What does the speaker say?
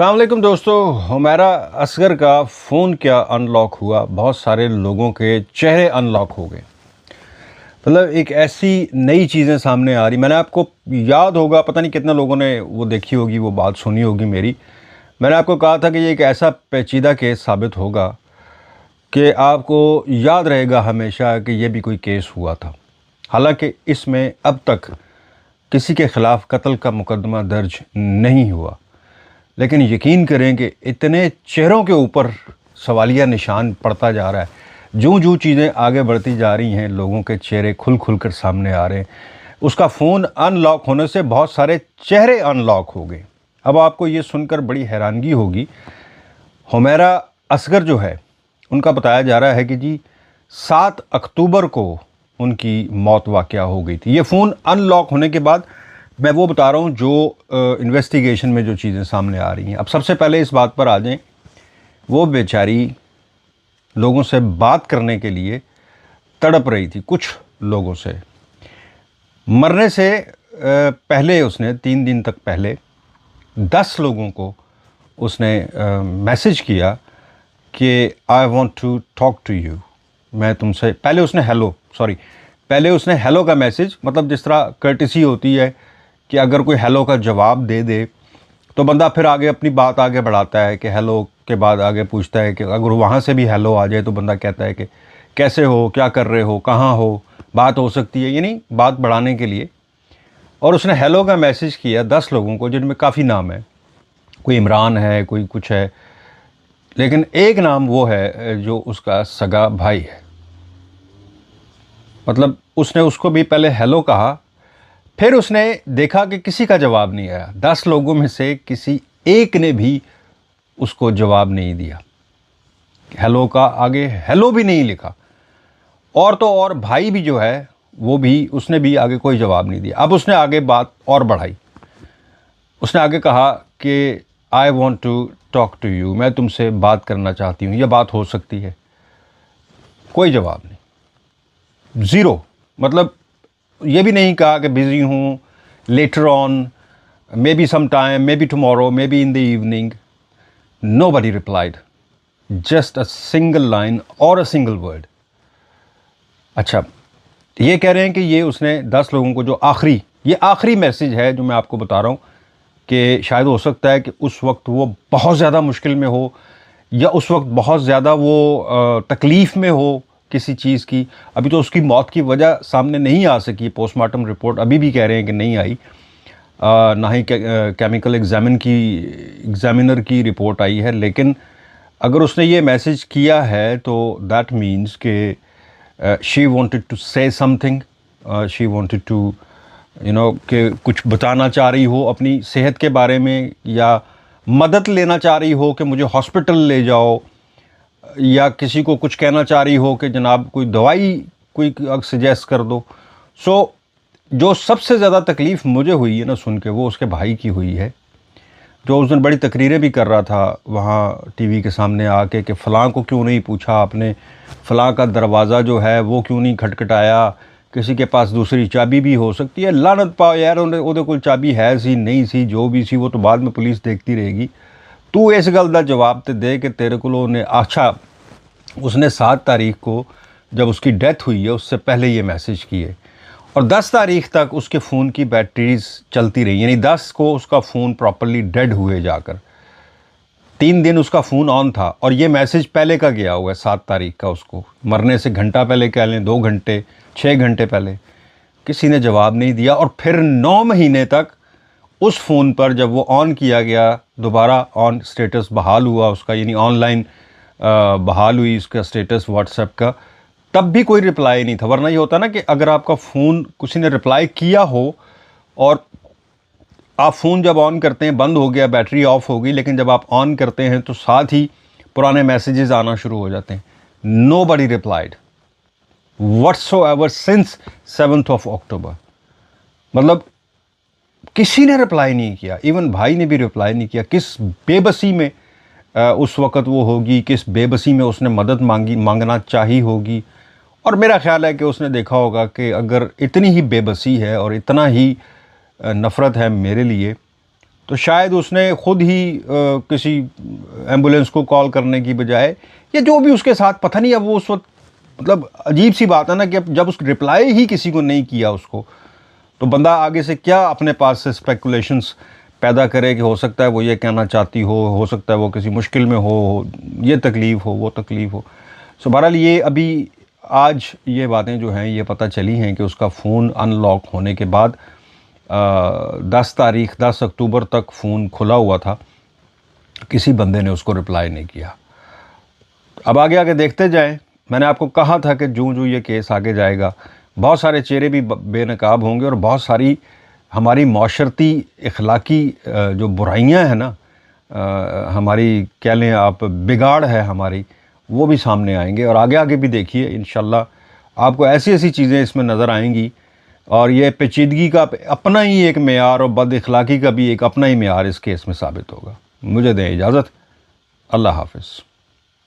अस्सलाम वालेकुम दोस्तों। हुमैरा असगर का फ़ोन क्या अनलॉक हुआ, बहुत सारे लोगों के चेहरे अनलॉक हो गए। मतलब एक ऐसी नई चीज़ें सामने आ रही। मैंने आपको याद होगा, पता नहीं कितने लोगों ने वो देखी होगी, वो बात सुनी होगी मेरी। मैंने आपको कहा था कि ये एक ऐसा पेचीदा केस साबित होगा कि आपको याद रहेगा हमेशा कि ये भी कोई केस हुआ था। हालांकि इसमें अब तक किसी के ख़िलाफ़ कत्ल का मुकदमा दर्ज नहीं हुआ, लेकिन यकीन करें कि इतने चेहरों के ऊपर सवालिया निशान पड़ता जा रहा है। जो चीज़ें आगे बढ़ती जा रही हैं, लोगों के चेहरे खुल कर सामने आ रहे हैं। उसका फ़ोन अनलॉक होने से बहुत सारे चेहरे अनलॉक हो गए। अब आपको ये सुनकर बड़ी हैरानगी होगी, हुमैरा असगर जो है, उनका बताया जा रहा है कि जी 7 अक्टूबर को उनकी मौत वाक़या हो गई थी। ये फ़ोन अनलॉक होने के बाद मैं वो बता रहा हूँ जो इन्वेस्टिगेशन में जो चीज़ें सामने आ रही हैं। अब सबसे पहले इस बात पर आ जाएं, वो बेचारी लोगों से बात करने के लिए तड़प रही थी। कुछ लोगों से मरने से पहले उसने 3 दिन तक पहले 10 लोगों को उसने मैसेज किया कि I want to talk to you. मैं तुमसे पहले उसने हेलो का मैसेज, मतलब जिस तरह कर्टेसी होती है कि अगर कोई हेलो का जवाब दे दे तो बंदा फिर आगे अपनी बात आगे बढ़ाता है कि हेलो के बाद आगे पूछता है कि अगर वहाँ से भी हेलो आ जाए तो बंदा कहता है कि कैसे हो, क्या कर रहे हो, कहाँ हो, बात हो सकती है, यानी बात बढ़ाने के लिए। और उसने हेलो का मैसेज किया 10 लोगों को, जिनमें काफ़ी नाम है। कोई इमरान है, कोई कुछ है, लेकिन एक नाम वो है जो उसका सगा भाई है। मतलब उसने उसको भी पहले हेलो कहा, फिर उसने देखा कि किसी का जवाब नहीं आया। 10 लोगों में से किसी एक ने भी उसको जवाब नहीं दिया। हेलो का आगे हेलो भी नहीं लिखा। और तो और भाई भी जो है वो भी, उसने भी आगे कोई जवाब नहीं दिया। अब उसने आगे बात और बढ़ाई। उसने आगे कहा कि I want to talk to you, मैं तुमसे बात करना चाहती हूँ, यह बात हो सकती है। कोई जवाब नहीं, ज़ीरो। मतलब ये भी नहीं कहा कि बिज़ी हूँ, later on, maybe some time, maybe tomorrow, maybe in the evening. Nobody replied, just a single line और अ सिंगल वर्ड। अच्छा, ये कह रहे हैं कि ये उसने 10 लोगों को जो ये आखिरी मैसेज है जो मैं आपको बता रहा हूँ, कि शायद हो सकता है कि उस वक्त वो बहुत ज़्यादा मुश्किल में हो, या उस वक्त बहुत ज़्यादा वो तकलीफ़ में हो किसी चीज़ की। अभी तो उसकी मौत की वजह सामने नहीं आ सकी। पोस्टमार्टम रिपोर्ट अभी भी कह रहे हैं कि नहीं आई, ना ही केमिकल एग्जामिनर की रिपोर्ट आई है। लेकिन अगर उसने ये मैसेज किया है तो दैट मीन्स कि she wanted to say something, she wanted to कि कुछ बताना चाह रही हो अपनी सेहत के बारे में, या मदद लेना चाह रही हो कि मुझे हॉस्पिटल ले जाओ, या किसी को कुछ कहना चाह रही हो कि जनाब कोई दवाई कोई सजेस्ट कर दो। सो जो सबसे ज़्यादा तकलीफ़ मुझे हुई है ना सुन के, वो उसके भाई की हुई है, जो उस दिन बड़ी तकरीरें भी कर रहा था वहाँ टीवी के सामने आके कि फ़लाँ को क्यों नहीं पूछा आपने, फ़लाँ का दरवाज़ा जो है वो क्यों नहीं खटखटाया, किसी के पास दूसरी चाबी भी हो सकती है। लानत पाओ यार, उन्हें कोई चाबी है सी नहीं सी, जो भी सी वो तो बाद में पुलिस देखती रहेगी। तू इस गल का जवाब तो दे कि तेरे को ने। अच्छा, उसने 7 तारीख को जब उसकी डेथ हुई है उससे पहले ये मैसेज किए, और 10 तारीख तक उसके फ़ोन की बैटरीज चलती रही, यानी 10 को उसका फ़ोन प्रॉपर्ली डेड हुए जाकर 3 दिन उसका फ़ोन ऑन था। और ये मैसेज पहले का गया हुआ है, 7 तारीख का, उसको मरने से घंटा पहले कह लें, 2 घंटे 6 घंटे पहले। किसी ने जवाब नहीं दिया। और फिर 9 महीने तक उस फ़ोन पर जब वो ऑन किया गया, दोबारा ऑन स्टेटस बहाल हुआ उसका, यानी ऑनलाइन बहाल हुई उसका स्टेटस व्हाट्सएप का, तब भी कोई रिप्लाई नहीं था। वरना ये होता ना कि अगर आपका फ़ोन किसी ने रिप्लाई किया हो और आप फ़ोन जब ऑन करते हैं बंद हो गया, बैटरी ऑफ हो गई, लेकिन जब आप ऑन करते हैं तो साथ ही पुराने मैसेजेस आना शुरू हो जाते हैं। Nobody replied whatsoever since 7th of October। मतलब किसी ने रिप्लाई नहीं किया, इवन भाई ने भी रिप्लाई नहीं किया। किस बेबसी में उस वक़्त वो होगी, किस बेबसी में उसने मदद मांगना चाही होगी। और मेरा ख़्याल है कि उसने देखा होगा कि अगर इतनी ही बेबसी है और इतना ही नफ़रत है मेरे लिए, तो शायद उसने ख़ुद ही किसी एम्बुलेंस को कॉल करने की बजाय, या जो भी उसके साथ, पता नहीं अब वो उस वक्त, मतलब अजीब सी बात है ना कि अब जब उस रिप्लाई ही किसी को नहीं किया उसको, तो बंदा आगे से क्या अपने पास से स्पेकुलेशंस पैदा करे कि हो सकता है वो ये कहना चाहती हो सकता है वो किसी मुश्किल में हो, ये तकलीफ़ हो, वो तकलीफ़ हो। सो बहरहाल ये अभी आज ये बातें जो हैं ये पता चली हैं कि उसका फ़ोन अनलॉक होने के बाद 10 अक्टूबर तक फ़ोन खुला हुआ था, किसी बंदे ने उसको रिप्लाई नहीं किया। अब आगे आगे देखते जाएं। मैंने आपको कहा था कि जो ये केस आगे जाएगा बहुत सारे चेहरे भी बेनकाब होंगे और बहुत सारी हमारी माशरती इखलाकी जो बुराइयां हैं ना, हमारी कह लें आप बिगाड़ है हमारी, वो भी सामने आएंगे। और आगे आगे भी देखिए इंशाल्लाह आपको ऐसी ऐसी चीज़ें इसमें नज़र आएंगी और ये पेचीदगी का अपना ही एक मेयार और बद इखलाकी का भी एक अपना ही मेयार इस केस में साबित होगा। मुझे दें इजाज़त। अल्लाह हाफ़िज़।